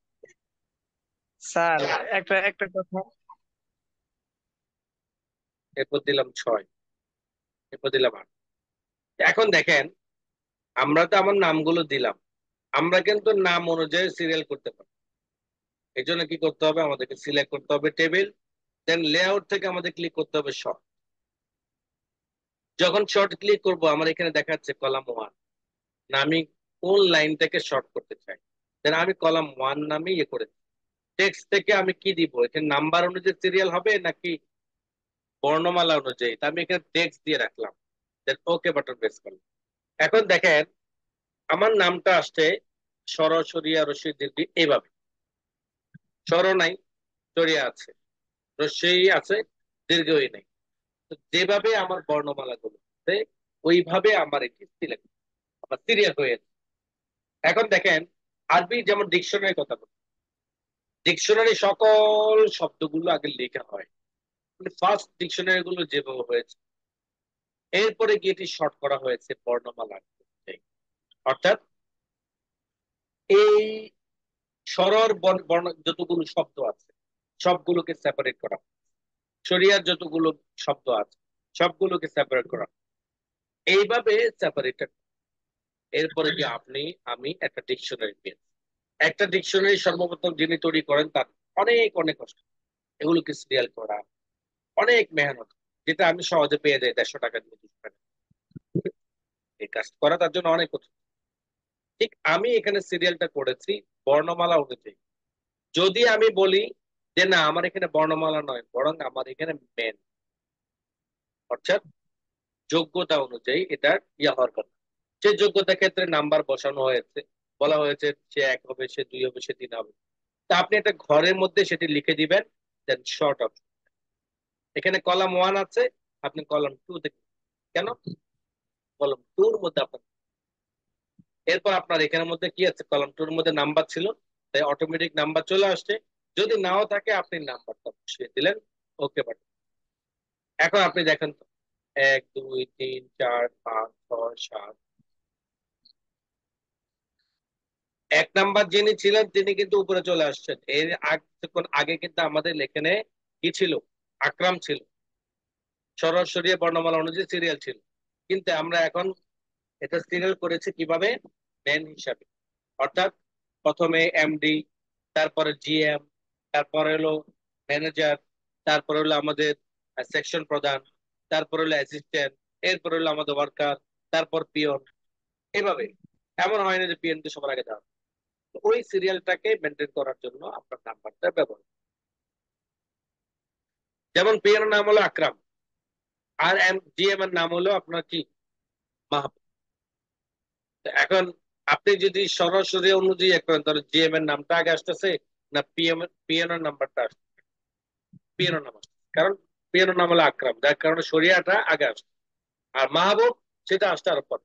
স্যার, একটা একটা কথা। এরপর দিলাম 6, এরপর দিলাম 8। এখন দেখেন, আমরা তো আমার নামগুলো দিলাম, আমরা কিন্তু নাম অনুযায়ী সিরিয়াল করতে পারি। এই জন্য কি করতে হবে, আমাদেরকে সিলেক্ট করতে হবে টেবিল, দেন লেআউট থেকে আমাদের ক্লিক করতে হবে শর্ট। যখন শর্ট ক্লিক করব আমার এখানে দেখাচ্ছে কলাম 1, না আমি কোন লাইনটাকে শর্ট করতে চাই, দেন আমি কলাম 1 নামে ইয়ে করে টেক্সট থেকে আমি কি দিব, এখানে নাম্বার অনুযায়ী সিরিয়াল হবে নাকি বর্ণমালা অনুযায়ী, তা আমি এখানে টেক্সট দিয়ে রাখলাম, দেন ওকে বাটন প্রেস করলাম। এখন দেখেন আমার নামটা আসছে সরাসরি রশিদ দীর্ঘ এইভাবে, স্বর নাই, সরিয়া আছে, রস্যই আছে, দীর্ঘই নাই। তো যেভাবে আমার বর্ণমালা গুলো আছে ওইভাবে আমার এটি সিলেক্ট, আমার সিরিয়াল হয়েছে। এখন দেখেন আরবি যেমন ডিকশনারি কথা বলি, ডিকশনারি সকল শব্দগুলো আগে লেখা হয়, মানে ফার্স্ট ডিকশনারি গুলো যেভাবে হয়েছে, এরপরে গিয়ে এটি শর্ট করা হয়েছে বর্ণমালা অনুযায়ী। অর্থাৎ এই স্বরর বর্ণ যতগুলো শব্দ আছে সবগুলোকে সেপারেট করা, শরিয়ার যতগুলো শব্দ আছে সবগুলোকে সেপারেট করা, এইভাবে সেপারেটেড। এরপরে কি আপনি আমি একটা ডিকশনারি পেয়েছি। একটা ডিকশনারি সর্বপ্রথম যিনি তৈরি করেন তার অনেক অনেক কষ্ট, এগুলোকে সিরিয়াল করা অনেক মেহনত, যেটা আমি সহজে পেয়ে যাই 150 টাকা দিয়ে, 200 টাকা। এই কাজ করা তার জন্য অনেক কঠিন। ঠিক আমি এখানে সিরিয়ালটা করেছি বর্ণমালা অনুযায়ী। যদি আমি বলি যে না আমার এখানে বর্ণমালা নয়, বরং আমার এখানে মেন, অর্থাৎ যোগ্যতা অনুযায়ী এটা ইয়া হওয়ার কথা, সেই যোগ্যতা ক্ষেত্রে নাম্বার বসানো হয়েছে, বলা হয়েছে সে 1 হবে, সে 2 হবে, সে 3 হবে। তা আপনি একটা ঘরের মধ্যে সেটি লিখে দিবেন, দেন শর্ট অপশন, এখানে কলাম 1 আছে, আপনি কলাম 2 দেখবেন। কেন, কলাম 2 এর মধ্যে আপনার, এরপর আপনার এখানের মধ্যে কি আছে, কলাম 2 এর মধ্যে নাম্বার ছিল, তাই অটোমেটিক নাম্বার চলে আসছে। যদি নাও থাকে আপনি নাম্বারটা বসিয়ে দিলেন, ওকে বাটন। এখন আপনি দেখেন তো, 1 2 3 4 5 6 7, 1 নাম্বার যিনি ছিলেন তিনি কিন্তু উপরে চলে আসছেন। এর কিছুক্ষণ আগে কিন্তু আমাদের এখানে কি ছিল, আকরাম ছিল, সরাসরি বর্ণমালা অনুযায়ী সিরিয়াল ছিল। কিন্তু আমরা এখন এটা সিরিয়াল করেছি কিভাবে, ম্যান হিসাবে। অর্থাৎ প্রথমে এমডি, তারপরে জিএম, তারপরে হলো ম্যানেজার, তারপরে হলো আমাদের সেকশন প্রধান, তারপরে হলো অ্যাসিস্ট্যান্ট, এরপরে হলো আমাদের ওয়ার্কার, তারপর পিয়ন, এভাবে। এমন হয় না যে পিয়ন কে সবার আগে দেওয়া, ওই সিরিয়ালটাকে মেনটেন করার জন্য আপনার নাম্বারটা ব্যবহার। যেমন পিয়ন নাম হলো আকরাম, আর জিএম এর নাম হলো আপনার কি, মাহবুব। এখন আপনি যদি সরাসরি অনুযায়ী করেন তাহলে জিএম এর নামটা আগে আসতেছে না পিএন এর নাম্বারটা আসছে, পিএন এর নাম আসছে, কারণ পিএন এর নাম হলো আকরাম, যার কারণে শরিয়াটা আগে আসছে। আর মাহবুব সেটা আসতে আরো পরে।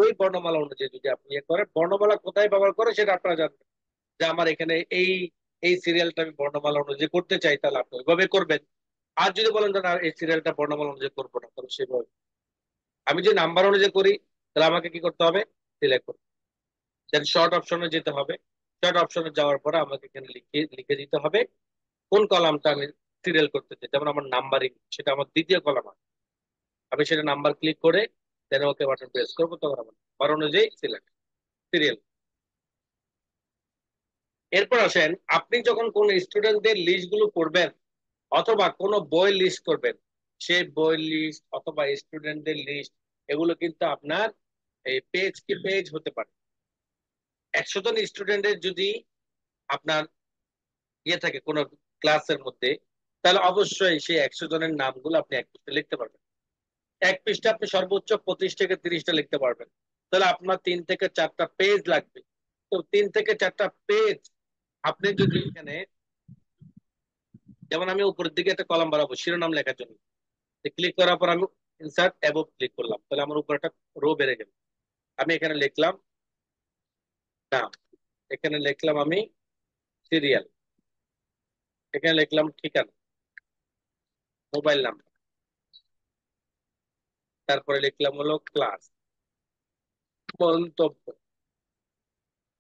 ওই বর্ণমালা অনুযায়ী যদি আপনি ইয়ে করেন, বর্ণমালা কোথায় ব্যবহার করে সেটা আপনারা জানবেন, যে আমার এখানে এই এই সিরিয়ালটা আমি বর্ণমালা অনুযায়ী করতে চাই, তাহলে আপনি ওইভাবে করবেন। আর যদি বলেন যে না এই সিরিয়ালটা বর্ণমালা অনুযায়ী করবো না, তাহলে সেভাবে আমি যে নাম্বার অনুযায়ী করি, তাহলে আমাকে কি করতে হবে, সিলেক্ট করতে, দেন শর্ট অপশনে যেতে হবে। শর্ট অপশনে যাওয়ার পরে আমাকে এখানে লিখে লিখে দিতে হবে কোন কলামটা আমি সিরিয়াল করতে চাই। যেমন আমার নাম্বারিং, সেটা আমার দ্বিতীয় কলাম, আমি সেটা নাম্বার ক্লিক করে দেন ওকে বাটন প্রেস করবো, তখন আমার নাম্বার অনুযায়ী সিলেক্ট সিরিয়াল। এরপর আসেন, আপনি যখন কোন স্টুডেন্টদের লিস্ট গুলো করবেন অথবা কোন বই লিস্ট করবেন, সেই বই লিস্ট অথবা স্টুডেন্টদের লিস্ট, এগুলো কিন্তু আপনার এই পেজ কি পেজ হতে পারে। 100 জন স্টুডেন্টের যদি আপনার ইয়ে থাকে কোনো ক্লাসের মধ্যে, তাহলে অবশ্যই সেই 100 জনের নামগুলো আপনি এক পৃষ্ঠায় লিখতে পারবেন। এক পৃষ্ঠা আপনি সর্বোচ্চ 25 থেকে 30টা লিখতে পারবেন, তাহলে আপনার 3 থেকে 4টা পেজ লাগবে। তো 3 থেকে 4টা পেজ আপনি যদি এখানে, যেমন আমি উপরের দিকে একটা কলাম বাড়াবো শিরোনাম লেখার জন্য, ক্লিক করার পর আমি ইনসার্ট অ্যাবভ ক্লিক করলাম, তাহলে আমার উপর একটা রো বেড়ে গেল। আমি এখানে লিখলাম নাম, এখানে লিখলাম আমি সিরিয়াল, এখানে লিখলাম ঠিকানা, মোবাইল নাম্বার, তারপরে লিখলাম হলো ক্লাস, মন্তব্য।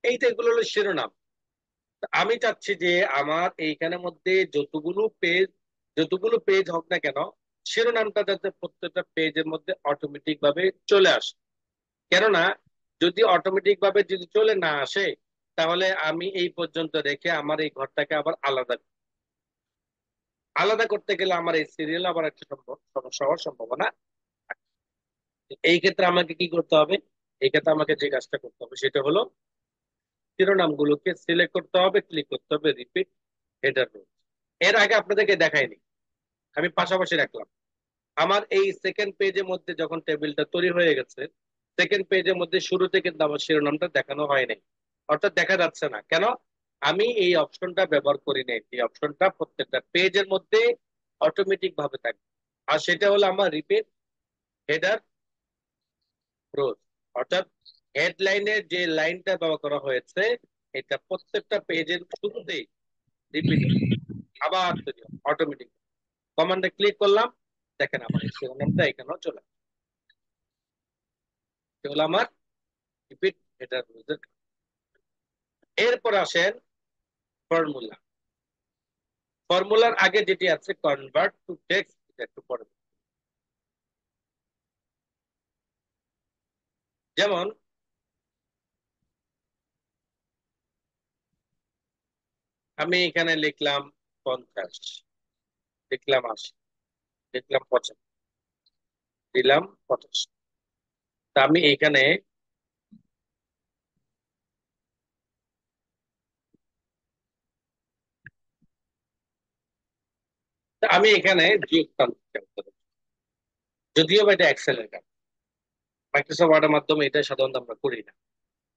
এইটা এগুলো হলো শিরোনাম। তা আমি চাচ্ছি যে আমার এইখানের মধ্যে যতগুলো পেজ হোক না কেন, শিরোনামটা যাতে প্রত্যেকটা পেজের মধ্যে অটোমেটিক ভাবে চলে আসে। কেননা যদি অটোমেটিক ভাবে যদি চলে না আসে, তাহলে আমি এই পর্যন্ত রেখে আমার এই ঘরটাকে আবার আলাদা আলাদা করতে গেলে আমার এই সিরিয়াল আবার একটা সমস্যা হওয়ার সম্ভাবনা থাকে। এই ক্ষেত্রে আমাকে কি করতে হবে? এই ক্ষেত্রে আমাকে যে কাজটা করতে হবে সেটা হলো শিরোনামগুলোকে সিলেক্ট করতে হবে, ক্লিক করতে হবে রিপিট হেডার রোজ। এর আগে আপনাদেরকে দেখাইনি, আমি পাশাপাশি রাখলাম। আমার এই সেকেন্ড পেজের মধ্যে যখন টেবিলটা তৈরি হয়ে গেছে, সেকেন্ড পেজের মধ্যে শুরুতে কিন্তু আমার শিরোনামটা দেখানো হয় নাই, অর্থাৎ দেখা যাচ্ছে না। কেন? আমি এই অপশনটা ব্যবহার করি নাই। এই অপশনটা প্রত্যেকটা পেজের মধ্যে অটোমেটিক ভাবে থাকে, আর সেটা হলো আমার রিপিট হেডার রোজ। অর্থাৎ হেডলাইনের যে লাইনটা ব্যবহার করা হয়েছে, এটা প্রত্যেকটা পেজের শুরুতেই রিপিট আবার তৈরি অটোমেটিক। কমান্ডে ক্লিক করলাম, দেখেন আমার এই শিরোনামটা এখানেও চলে আসে। এটা হলো আমার রিপিট হেডার রোজের। এরপর আসেন ফর্মুলা। ফর্মুলার আগে যেটি আছে কনভার্ট টু টেক্সট, এটা একটু পরে। যেমন আমি এখানে লিখলাম 50, লিখলাম 80, লিখলাম 75, দিলাম 85। তা আমি এখানে যোগ টানতে চাই। যদিও বা এটা এক্সেলের কাজ, মাইক্রোসফট ওয়ার্ডের মাধ্যমে এটা সাধারণত আমরা করি না,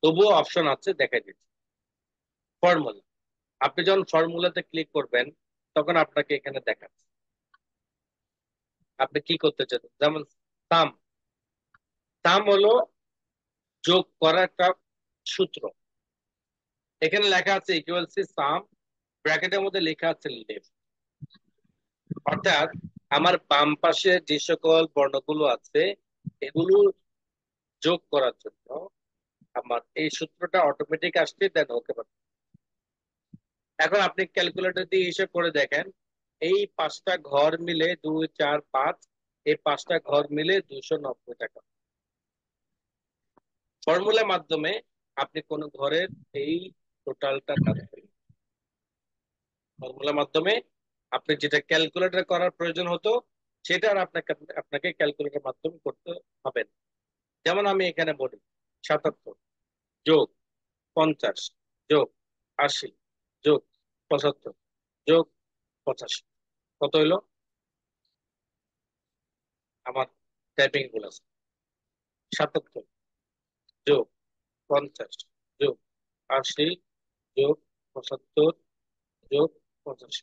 তবুও অপশন আছে, দেখাই দিচ্ছি। ফর্মুলা, আপনি যখন ফর্মুলাতে ক্লিক করবেন তখন আপনাকে এখানে দেখাচ্ছে আপনি কি করতে চান। যেমন সাম, সাম হলো যোগ করা একটা সূত্র। এখানে লেখা আছে ইকুয়াল টু সাম, ব্র্যাকেটের মধ্যে লেখা আছে লেফট। অর্থাৎ আমার বাম পাশে যে সকল বর্ণগুলো আছে এগুলো যোগ করার জন্য আমার এই সূত্রটা অটোমেটিক আসছে, দেন ওকে। এখন আপনি ক্যালকুলেটর দিয়ে হিসেব করে দেখেন, এই 5টা ঘর মিলে 2, 4, 5, এই 5টা ঘর মিলে 290 টাকা। ফর্মুলার মাধ্যমে আপনি কোন ঘরের এই টোটালটা কাটবেন। ফর্মুলার মাধ্যমে আপনি যেটা ক্যালকুলেটর করার প্রয়োজন হতো সেটা আর আপনাকে আপনাকে ক্যালকুলেটর মাধ্যমে করতে হবে না। যেমন আমি এখানে বলি 77 যোগ 50 যোগ 80 যোগ 75 যোগ 85, কত হইলো? আমার টাইপিং ভুল আছে। 77 যোগ 50 যোগ 80 যোগ 75 যোগ 85,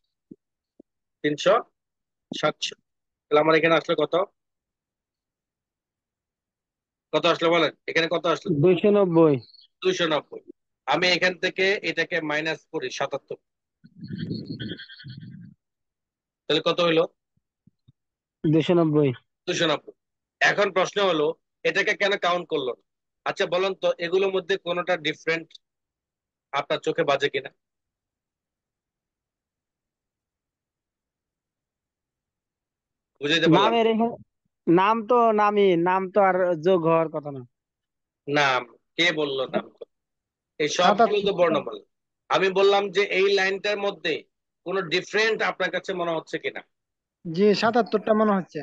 367। তাহলে আমার এখানে আসলে কত? কত আসলো বলেন, এখানে কত আসলো? 290। 290। আমি এখান থেকে এটাকে মাইনাস করি 77, তাহলে কত হইলো? 290। 290। এখন প্রশ্ন হলো এটাকে কেন কাউন্ট করলো না? আচ্ছা বলেন তো, এগুলোর মধ্যে কোনোটা ডিফারেন্ট আপনার চোখে বাজে কিনা? বুঝাইতে পারলাম নামের এখানে নাম তো নামই, নাম তো আর যোগ হওয়ার কথা না। নাম? কে বললো নাম? এই সবগুলো তো 77। বর্ণমালা। আমি বললাম যে এই লাইনটার মধ্যে কোনো ডিফারেন্ট আপনার কাছে মনে হচ্ছে কিনা? জি, 77টা মনে হচ্ছে।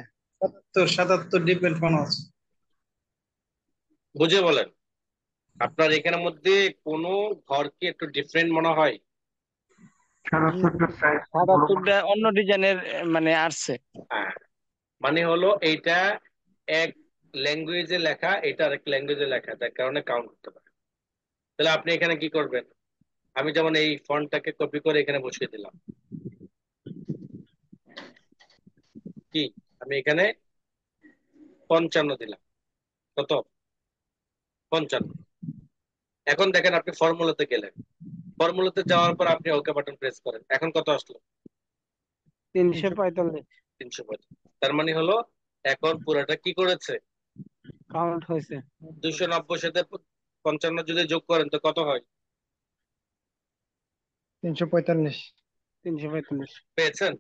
77 ডিপেন্ড মনে আছে। বুঝে বলেন, আপনার এখানের মধ্যে কোনো ঘর কি একটু ডিফারেন্ট মনে হয়? জি, 77টা অন্য ডিজাইনের মানে আসছে। হ্যাঁ, মানে হলো এইটা এক ল্যাঙ্গুয়েজে লেখা, এটা আরেক ল্যাঙ্গুয়েজে লেখা, তার কারণে কাউন্ট করতে পারে। তাহলে আপনি এখানে কি করবেন? আমি যেমন এই ফন্টটাকে কপি করে এখানে বসিয়ে দিলাম, কি আমি এখানে 55 দিলাম। কত? 55। এখন দেখেন আপনি ফর্মুলাতে গেলেন, ফর্মুলাতে যাওয়ার পর আপনি ওকে বাটন প্রেস করেন, এখন কত আসলো? 345 335। তার মানে হলো এখন পুরাটা কি করেছে? কাউন্ট হয়েছে। 290 সাথে 55 যদি যোগ করেন তো কত হয়? 345। 345। পেয়েছেন?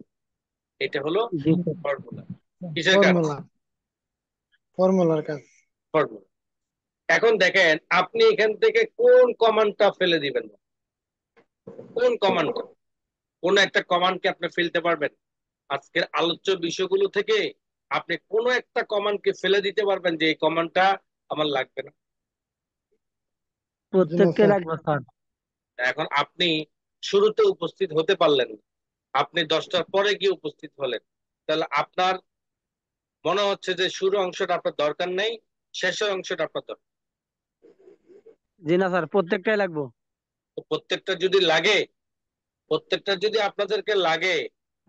এটা হলো জি স্যার। ফর্মুলা। কিসের কাজ? ফর্মুলা, ফর্মুলার কাজ। ফর্মুলা। এখন দেখেন আপনি এখান থেকে কোন কমান্ডটা ফেলে দিবেন না, কোন কমান্ডটা, কোন একটা কমান্ড কি আপনি ফেলতে পারবেন? আজকের আলোচ্য বিষয়গুলো থেকে আপনি কোন একটা কমান্ডকে ফেলে দিতে পারবেন যে এই কমান্ডটা আমার লাগবে না? জি না প্রত্যেককে স্যার। লাগবে স্যার। এখন আপনি শুরুতে উপস্থিত হতে পারলেন না, আপনি 10টার পরে গিয়ে উপস্থিত হলেন, তাহলে আপনার মনে হচ্ছে যে শুরু অংশটা আপনার দরকার নেই, শেষের অংশটা আপনার দরকার। জি না স্যার, প্রত্যেকটাই লাগবে। তো প্রত্যেকটা যদি লাগে, প্রত্যেকটা যদি আপনাদেরকে লাগে,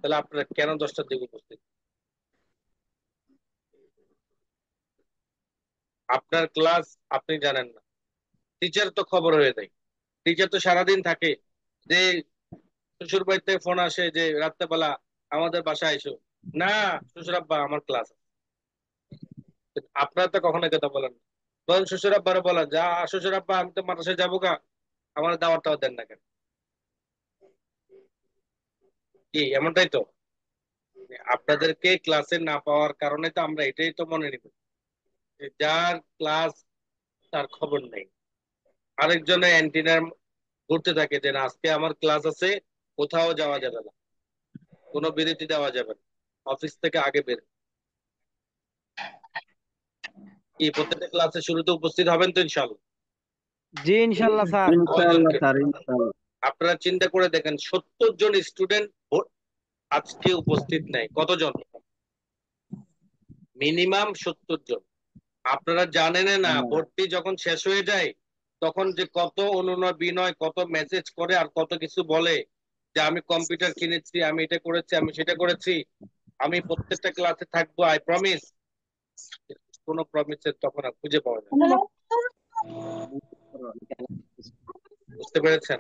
তাহলে আপনারা কেন 10টার দিকে উপস্থিত? আপনার ক্লাস আপনি জানেন না, টিচার তো খবর হয়ে যায়, টিচার তো সারাদিন থাকে, যে শ্বশুর বাড়ি থেকে ফোন আসে যে রাত্রেবেলা আমাদের বাসায় এসো, না শ্বশুর আব্বা আমার ক্লাস। আপনারা তো কখনো কথা বলেন না, বলেন শ্বশুর আব্বারে বলা যা, শ্বশুর আব্বা আমি তো মাদ্রাসায় যাবো গা, আমার দাওয়াতটাও দেন না কেন? কি এমনটাই তো? আপনাদেরকে ক্লাসে না পাওয়ার কারণে তো আমরা এটাই তো মনে নিব যে যার ক্লাস তার খবর নেই, আরেকজনের অ্যান্টিনার ঘুরতে থাকে যে না আজকে আমার ক্লাস আছে, কোথাও যাওয়া যাবে না, কোনো বিরতি দেওয়া যাবে না, অফিস থেকে আগে বের। কি প্রত্যেকটা ক্লাসে শুরুতে উপস্থিত হবেন তো ইনশাল্লাহ? জি ইনশাল্লাহ স্যার। ইনশাআল্লাহ কয়জনকে? স্যার, ইনশাআল্লাহ। আপনারা চিন্তা করে দেখেন 70 জন স্টুডেন্ট আজকে উপস্থিত নেই, কতজন? মিনিমাম 70 জন। আপনারা জানেন না ভর্তি যখন শেষ হয়ে যায় তখন যে কত অনুনয় বিনয়, কত মেসেজ করে আর কত কিছু বলে যে আমি কম্পিউটার কিনেছি, আমি এটা করেছি, আমি সেটা করেছি, আমি প্রত্যেকটা ক্লাসে থাকবো, আই প্রমিস। কোনো প্রমিসের তখন আর খুঁজে পাওয়া যায় না। বুঝতে পেরেছেন?